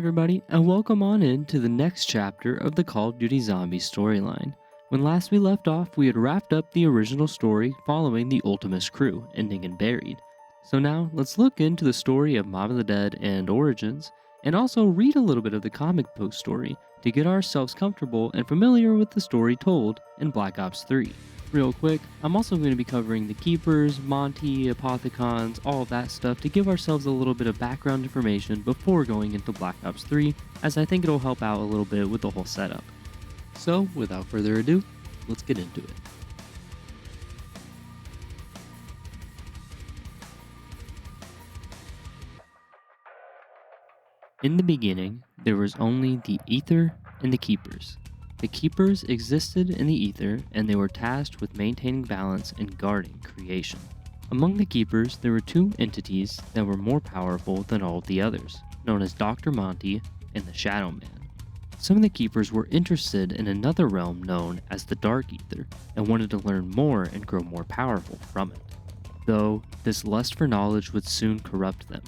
everybody, and welcome on in to the next chapter of the Call of Duty Zombies storyline. When last we left off, we had wrapped up the original story following the Ultimus crew, ending in Buried. So now, let's look into the story of Mob of the Dead and Origins, and also read a little bit of the comic book story to get ourselves comfortable and familiar with the story told in Black Ops 3. Real quick, I'm also going to be covering the Keepers, Monty, Apothicons, all of that stuff to give ourselves a little bit of background information before going into Black Ops 3, as I think it'll help out a little bit with the whole setup. So, without further ado, let's get into it. In the beginning, there was only the Ether and the Keepers. The Keepers existed in the Ether, and they were tasked with maintaining balance and guarding creation. Among the Keepers, there were two entities that were more powerful than all of the others, known as Dr. Monty and the Shadow Man. Some of the Keepers were interested in another realm known as the Dark Ether, and wanted to learn more and grow more powerful from it. Though, this lust for knowledge would soon corrupt them,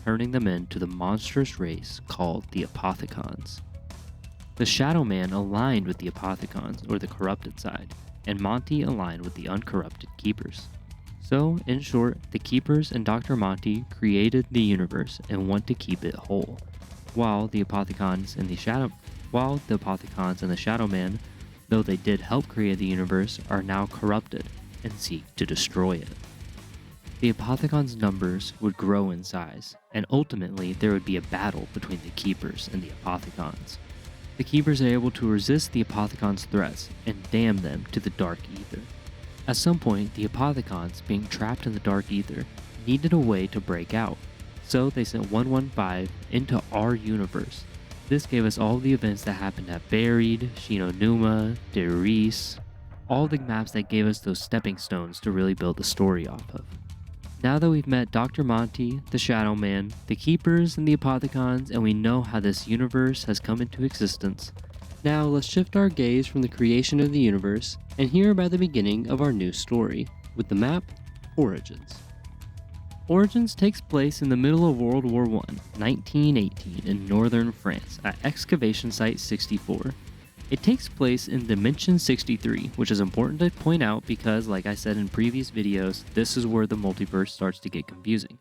turning them into the monstrous race called the Apothicons. The Shadow Man aligned with the Apothicons, or the corrupted side, and Monty aligned with the uncorrupted Keepers. So, in short, the Keepers and Dr. Monty created the universe and want to keep it whole, while the Apothicons and the Shadow Man, though they did help create the universe, are now corrupted and seek to destroy it. The Apothicons' numbers would grow in size, and ultimately there would be a battle between the Keepers and the Apothicons. The Keepers are able to resist the Apothicons' threats and damn them to the Dark Ether. At some point, the Apothicons, being trapped in the Dark Ether, needed a way to break out, so they sent 115 into our universe. This gave us all the events that happened at Buried, Shinonuma, Derice, all the maps that gave us those stepping stones to really build the story off of. Now that we've met Dr. Monty, the Shadow Man, the Keepers, and the Apothicons, and we know how this universe has come into existence, now let's shift our gaze from the creation of the universe and hear about the beginning of our new story, with the map, Origins. Origins takes place in the middle of World War I, 1918, in northern France, at Excavation Site 64. It takes place in Dimension 63, which is important to point out because, like I said in previous videos, this is where the multiverse starts to get confusing.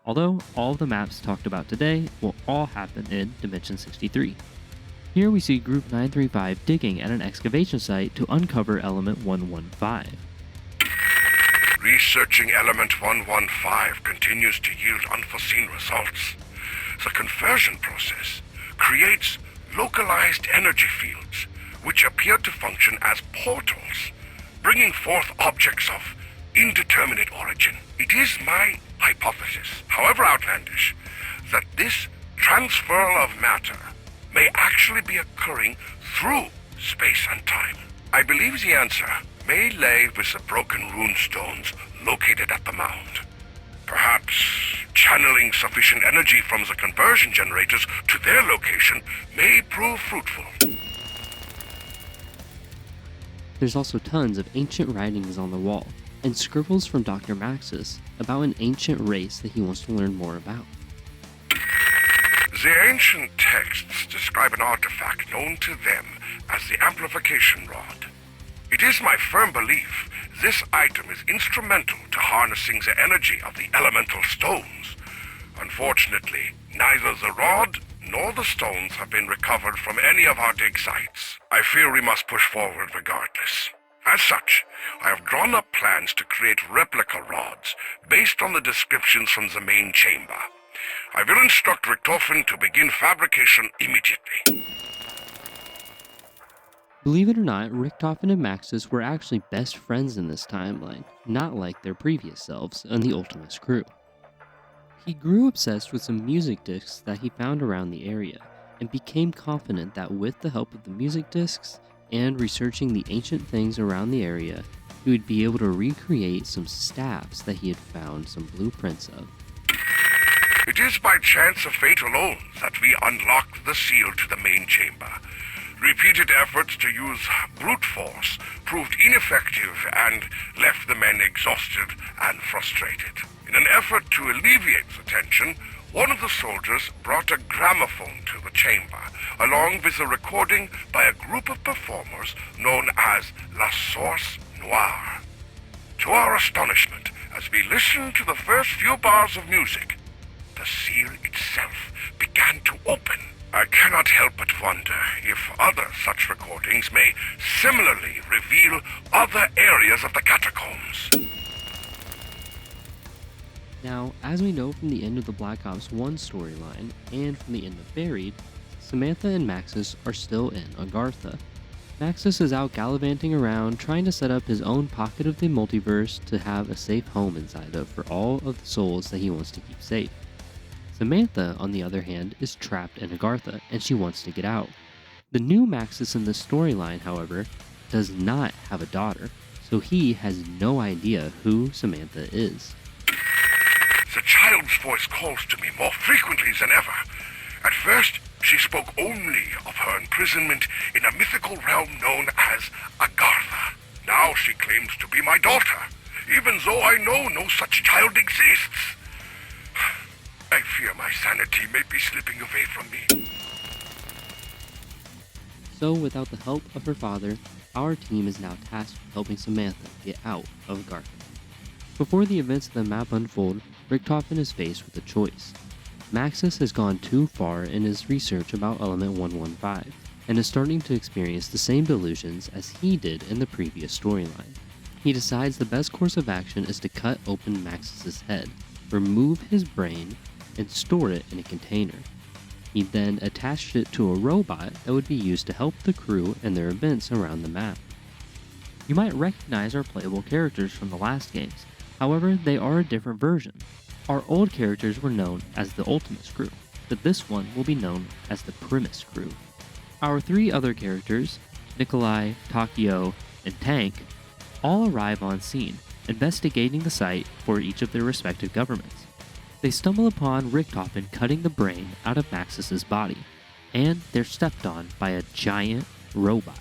Although all of the maps talked about today will all happen in Dimension 63. Here we see Group 935 digging at an excavation site to uncover Element 115. Researching Element 115 continues to yield unforeseen results. The conversion process creates localized energy fields, which appear to function as portals, bringing forth objects of indeterminate origin. It is my hypothesis, however outlandish, that this transfer of matter may actually be occurring through space and time. I believe the answer may lay with the broken rune stones located at the mound. Perhaps channeling sufficient energy from the conversion generators to their location may prove fruitful. There's also tons of ancient writings on the wall, and scribbles from Dr. Maxis about an ancient race that he wants to learn more about. The ancient texts describe an artifact known to them as the Amplification Rod. It is my firm belief this item is instrumental to harnessing the energy of the elemental stones. Unfortunately, neither the rod nor the stones have been recovered from any of our dig sites. I fear we must push forward regardless. As such, I have drawn up plans to create replica rods based on the descriptions from the main chamber. I will instruct Richtofen to begin fabrication immediately. Believe it or not, Richtofen and Maxis were actually best friends in this timeline, not like their previous selves and the Ultimus crew. He grew obsessed with some music discs that he found around the area, and became confident that with the help of the music discs and researching the ancient things around the area, he would be able to recreate some staffs that he had found some blueprints of. It is by chance of fate alone that we unlocked the seal to the main chamber. Repeated efforts to use brute force proved ineffective and left the men exhausted and frustrated. In an effort to alleviate the tension, One of the soldiers brought a gramophone to the chamber, along with a recording by a group of performers known as La Source Noire. To our astonishment, as we listened to the first few bars of music, the seal itself began to open. I cannot help but wonder if other such recordings may similarly reveal other areas of the catacombs. Now, as we know from the end of the Black Ops 1 storyline and from the end of Buried, Samantha and Maxis are still in Agartha. Maxis is out gallivanting around trying to set up his own pocket of the multiverse to have a safe home inside of for all of the souls that he wants to keep safe. Samantha, on the other hand, is trapped in Agartha and she wants to get out. The new Maxis in this storyline, however, does not have a daughter, so he has no idea who Samantha is. The child's voice calls to me more frequently than ever. At first, she spoke only of her imprisonment in a mythical realm known as Agartha. Now she claims to be my daughter, even though I know no such child exists. I fear my sanity may be slipping away from me. So, without the help of her father, our team is now tasked with helping Samantha get out of Agartha. Before the events of the map unfold, Richtofen is faced with a choice. Maxis has gone too far in his research about Element 115, and is starting to experience the same delusions as he did in the previous storyline. He decides the best course of action is to cut open Maxis' head, remove his brain, and store it in a container. He then attached it to a robot that would be used to help the crew in their events around the map. You might recognize our playable characters from the last games, however they are a different version. Our old characters were known as the Ultimus crew, but this one will be known as the Primus crew. Our three other characters, Nikolai, Takio, and Tank, all arrive on scene, investigating the site for each of their respective governments. They stumble upon Richtofen cutting the brain out of Maxis' body, and they're stepped on by a giant robot.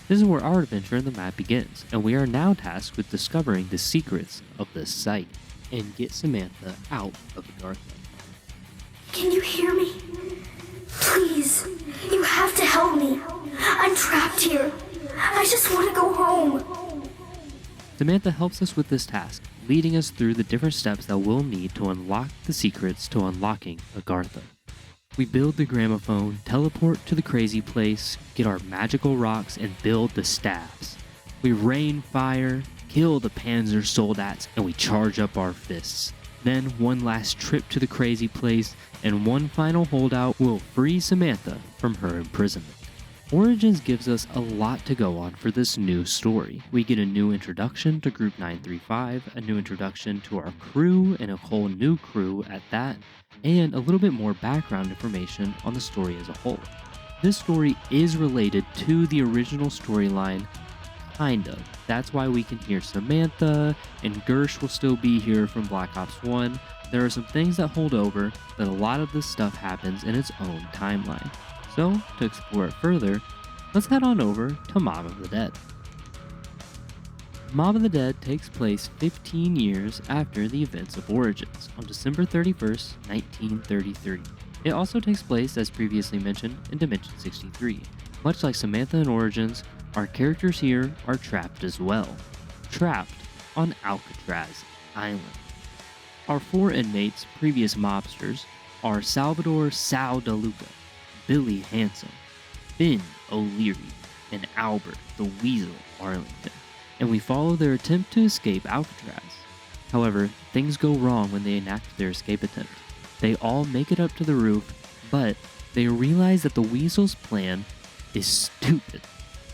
This is where our adventure in the map begins, and we are now tasked with discovering the secrets of this site and get Samantha out of Agartha. Can you hear me? Please, you have to help me. I'm trapped here. I just want to go home. Samantha helps us with this task, leading us through the different steps that we'll need to unlock the secrets to unlocking Agartha. We build the gramophone, teleport to the crazy place, get our magical rocks, and build the staffs. We rain fire, kill the panzer soldats, and we charge up our fists. Then one last trip to the crazy place, and one final holdout will free Samantha from her imprisonment. Origins gives us a lot to go on for this new story. We get a new introduction to Group 935, a new introduction to our crew, and a whole new crew at that, and a little bit more background information on the story as a whole. This story is related to the original storyline, kind of. That's why we can hear Samantha, and Gersh will still be here from Black Ops 1. There are some things that hold over, but a lot of this stuff happens in its own timeline. So, to explore it further, let's head on over to Mob of the Dead. Mob of the Dead takes place 15 years after the events of Origins, on December 31st, 1933. It also takes place, as previously mentioned, in Dimension 63. Much like Samantha in Origins, our characters here are trapped as well. Trapped on Alcatraz Island. Our four inmates, previous mobsters, are Salvador Sal DeLuca, Billy Handsome, Finn O'Leary, and Albert the Weasel Arlington, and we follow their attempt to escape Alcatraz. However, things go wrong when they enact their escape attempt. They all make it up to the roof, but they realize that the Weasel's plan is stupid.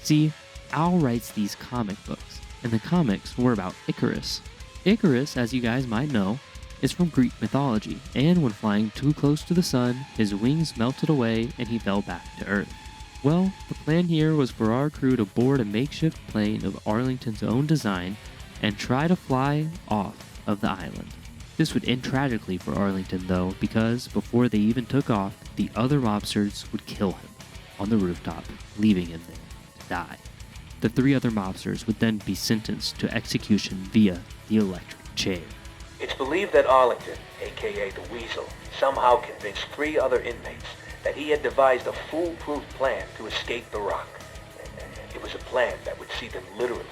See, Al writes these comic books, and the comics were about Icarus. Icarus, as you guys might know, is from Greek mythology, and when flying too close to the sun, his wings melted away and he fell back to Earth. Well, the plan here was for our crew to board a makeshift plane of Arlington's own design and try to fly off of the island. This would end tragically for Arlington though, because before they even took off, the other mobsters would kill him on the rooftop, leaving him there to die. The three other mobsters would then be sentenced to execution via the electric chair. It's believed that Arlington aka the Weasel, somehow convinced 3 other inmates that he had devised a foolproof plan to escape the rock. It was a plan that would see them literally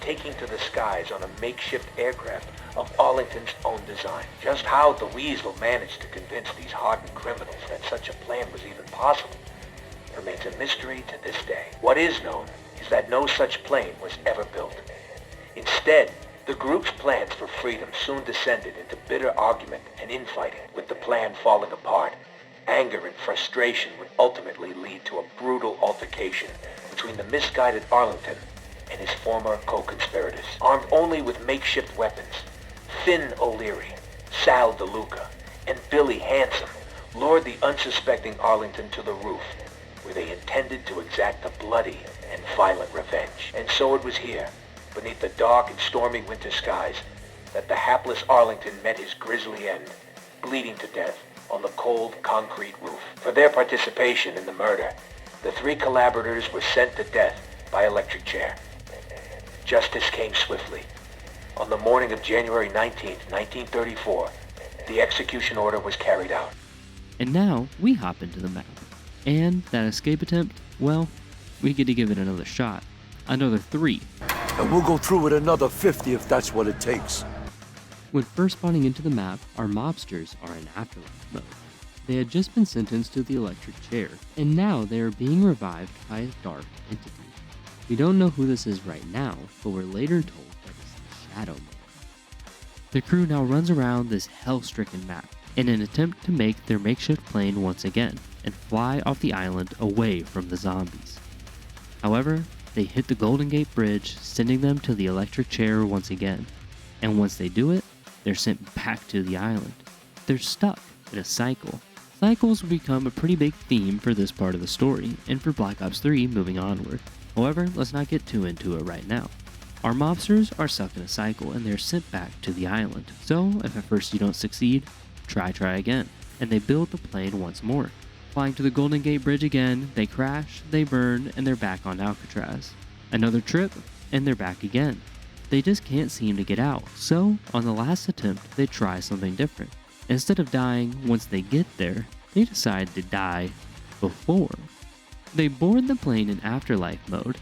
taking to the skies on a makeshift aircraft of Arlington's own design. Just how the Weasel managed to convince these hardened criminals that such a plan was even possible remains a mystery to this day. What is known is that no such plane was ever built. Instead, the group's plans for freedom soon descended into bitter argument and infighting, with the plan falling apart. Anger and frustration would ultimately lead to a brutal altercation between the misguided Arlington and his former co-conspirators. Armed only with makeshift weapons, Finn O'Leary, Sal DeLuca, and Billy Handsome lured the unsuspecting Arlington to the roof, where they intended to exact a bloody and violent revenge. And so it was here, beneath the dark and stormy winter skies, that the hapless Arlington met his grisly end, bleeding to death on the cold concrete roof. For their participation in the murder, the 3 collaborators were sent to death by electric chair. Justice came swiftly. On the morning of January 19th, 1934, the execution order was carried out. And now we hop into the map. And that escape attempt, well, we get to give it another shot. Another 3. And we'll go through with another 50 if that's what it takes. When first spawning into the map, our mobsters are in afterlife mode. They had just been sentenced to the electric chair, and now they are being revived by a dark entity. We don't know who this is right now, but we're later told that it's Shadow Mode. The crew now runs around this hell-stricken map in an attempt to make their makeshift plane once again and fly off the island away from the zombies. However, they hit the Golden Gate Bridge, sending them to the electric chair once again. And once they do it, they're sent back to the island. They're stuck in a cycle. Cycles will become a pretty big theme for this part of the story, and for Black Ops 3 moving onward. However, let's not get too into it right now. Our mobsters are stuck in a cycle and they're sent back to the island. So, if at first you don't succeed, try again. And they build the plane once more. Flying to the Golden Gate Bridge again, they crash, they burn, and they're back on Alcatraz. Another trip, and they're back again. They just can't seem to get out, so on the last attempt, they try something different. Instead of dying once they get there, they decide to die before. They board the plane in afterlife mode,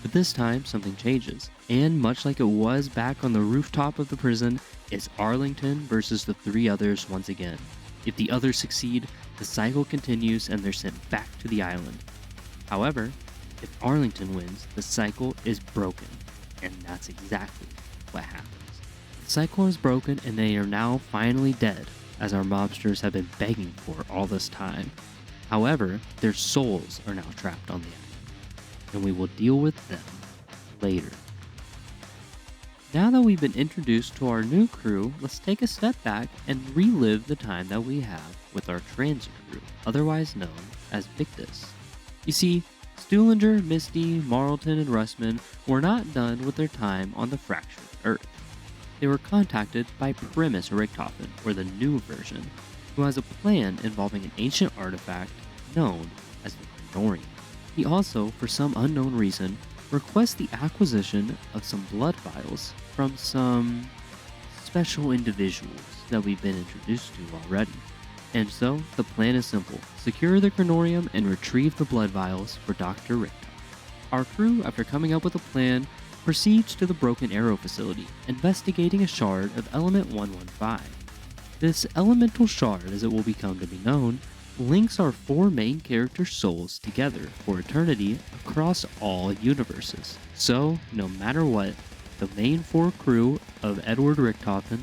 but this time something changes, and much like it was back on the rooftop of the prison, it's Arlington versus the 3 others once again. If the others succeed, the cycle continues and they're sent back to the island. However, if Arlington wins, the cycle is broken, and that's exactly what happens. The cycle is broken and they are now finally dead, as our mobsters have been begging for all this time. However, their souls are now trapped on the island, and we will deal with them later. Now that we've been introduced to our new crew, let's take a step back and relive the time that we have with our transit crew, otherwise known as Victus. You see, Stuhlinger, Misty, Marlton, and Russman were not done with their time on the fractured Earth. They were contacted by Primus Richthofen, or the new version, who has a plan involving an ancient artifact known as the Krenorium. He also, for some unknown reason, requests the acquisition of some blood vials from some special individuals that we've been introduced to already. And so, the plan is simple. Secure the Krenorium and retrieve the blood vials for Dr. Richter. Our crew, after coming up with a plan, proceeds to the Broken Arrow facility, investigating a shard of Element 115. This elemental shard, as it will become to be known, links our 4 main character souls together for eternity across all universes. So, no matter what, the main 4 crew of Edward Richthofen,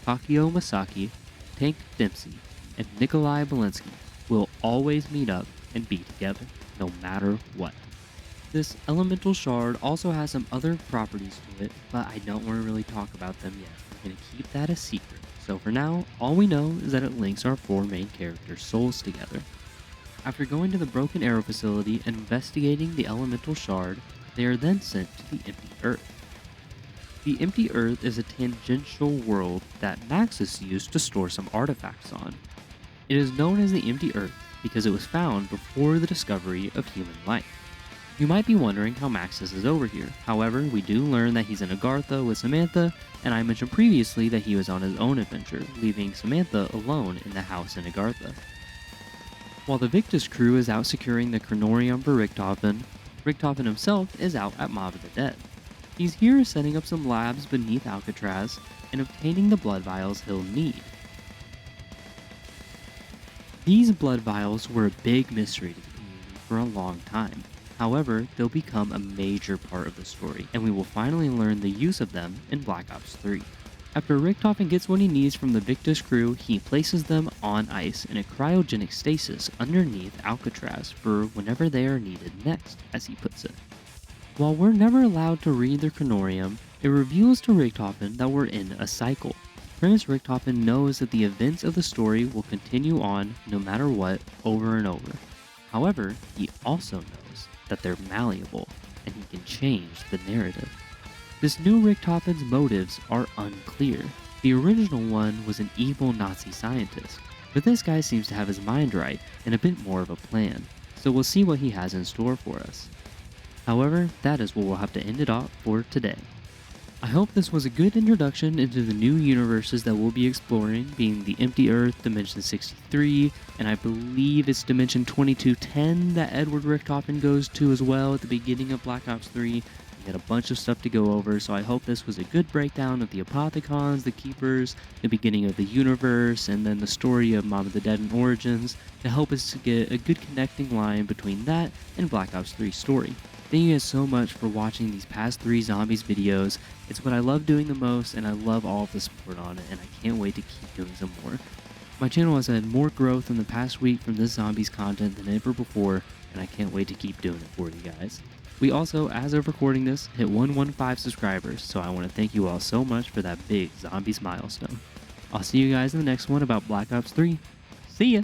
Takio Masaki, Tank Dempsey, and Nikolai Belensky will always meet up and be together, no matter what. This elemental shard also has some other properties to it, but I don't want to really talk about them yet. I'm going to keep that a secret. So for now, all we know is that it links our 4 main characters' souls together. After going to the Broken Arrow facility and investigating the elemental shard, they are then sent to the Empty Earth. The Empty Earth is a tangential world that Maxis used to store some artifacts on. It is known as the Empty Earth because it was found before the discovery of human life. You might be wondering how Maxis is over here. However, we do learn that he's in Agartha with Samantha, and I mentioned previously that he was on his own adventure, leaving Samantha alone in the house in Agartha. While the Victus crew is out securing the Chronorium for Richthofen, Richthofen himself is out at Mob of the Dead. He's here setting up some labs beneath Alcatraz and obtaining the blood vials he'll need. These blood vials were a big mystery to the community for a long time. However, they'll become a major part of the story, and we will finally learn the use of them in Black Ops 3. After Richthofen gets what he needs from the Victus crew, he places them on ice in a cryogenic stasis underneath Alcatraz for whenever they are needed next, as he puts it. While we're never allowed to read the Chronorium, it reveals to Richthofen that we're in a cycle. Prince Richthofen knows that the events of the story will continue on no matter what, over and over. However, he also knows that they're malleable, and he can change the narrative. This new Richthofen's motives are unclear. The original one was an evil Nazi scientist, but this guy seems to have his mind right and a bit more of a plan, so we'll see what he has in store for us. However, that is where we'll have to end it off for today. I hope this was a good introduction into the new universes that we'll be exploring, being the Empty Earth, Dimension 63, and I believe it's Dimension 2210 that Edward Richthofen goes to as well at the beginning of Black Ops 3. We got a bunch of stuff to go over, so I hope this was a good breakdown of the Apothicons, the Keepers, the beginning of the universe, and then the story of Mob of the Dead and Origins to help us to get a good connecting line between that and Black Ops 3's story. Thank you guys so much for watching these past 3 Zombies videos. It's what I love doing the most, and I love all of the support on it, and I can't wait to keep doing some more. My channel has had more growth in the past week from this Zombies content than ever before, and I can't wait to keep doing it for you guys. We also, as of recording this, hit 115 subscribers, so I want to thank you all so much for that big Zombies milestone. I'll see you guys in the next one about Black Ops 3. See ya!